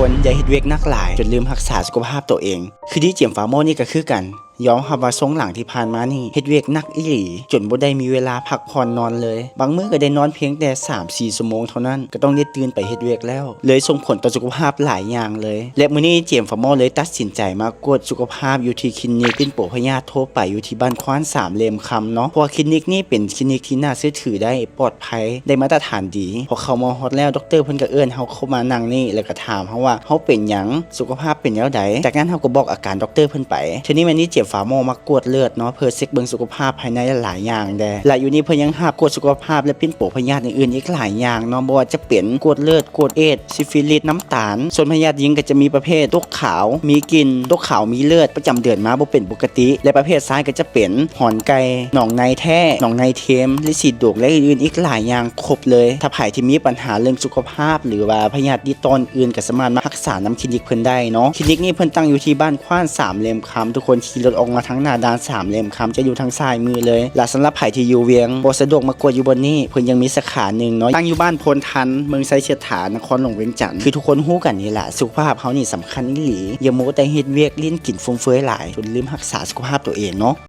คนอย่าเฮ็ดเวียกนักหลายจนลืมรักษาสุขภาพตัวเองคือที่เจียมฟาโมนี่ก็คือกันยอมรับว่าทรงหลังที่ผ่านมานี่เฮ็ดเวียกนักอีหลีจนบ่ได้มีเวลาพักผ่อนนอนเลยบางมื้อก็ได้นอนเพียงแต่ 3-4 ชั่วโมงเท่านั้นก็ต้องได้ตื่นไปเฮ็ดเวียกแล้วเลยส่งผลต่อสุขภาพหลายอย่างเลยและมื้อนี้เจียมฟาโมเลยตัดสินใจมากวดสุขภาพอยู่ที่คลินิกปิ้นโปพญาโทรไปอยู่ที่บ้านควาน3เหลี่ยมคำเนาะเพราะว่าคลินิกนี้เป็นคลินิกที่น่าเชื่อถือได้ปลอดภัยได้มาตรฐานดีพอเข้ามาฮอดแล้วดรเพิ่นก็เอิ้นเฮาเข้ามานั่งนี่แล้วก็ถามเฮาว่าเฮาเป็นหยังสุขภาพเป็นแนวใดจากนั้นเฮาก็บอกอาการดรเพิ่นไปทีนี้วันนี้เจียมฟาโมมากวดเลือดเนาะเพื่อเช็คเบิ่งสุขภาพภายในหลายอย่างแดและอยู่นี่เพิ่นยังหากวดสุขภาพและปิ้นโปพยาธิอื่นๆอีกหลายอย่างเนาะบ่ว่าจะเป็นกวดเลือดกวดเอดส์ซิฟิลิสน้ำตาลส่วนพยาธิหญิงก็จะมีประเภทตกขาวมีกลิ่นตกขาวมีเลือดประจำเดือนมาบ่เป็นปกติและประเภทซ้ายก็จะเป็นหอนไก่หนองในแท้หนองในเทียมลิซิดโดกและอื่นๆอีกหลายอย่างครบเลยถ้าไผที่มีปัญหาเรื่องสุขภาพหรือว่าพยาธิตอนอื่นก็สามารถมารักษานำคลินิกเพิ่นได้เนาะคลินิกนี้เพิ่นตั้งอยู่ที่บ้านควาน3เหลี่ยมคำทุกคนขี่รถออกมาทางหน้าด่าน3เหลี่ยมคำจะอยู่ทางซ้ายมือเลยและสำหรับไผที่อยู่เวียงบ่สะดวกมากวดอยู่บนนี้เพิ่นยังมีสาขาหนึ่งเนาะตั้งอยู่บ้านพลทันเมืองไซเชียฐานนครหลวงเวียงจันทน์คือทุกคนฮู้กันนี่แหละสุขภาพเฮานี่สำคัญอีหลีอย่ามัวแต่เฮ็ดเวียกลิ้นกินฟุ่มเฟือยหลายจนลืมรักษาสุขภาพตัวเองเนาะ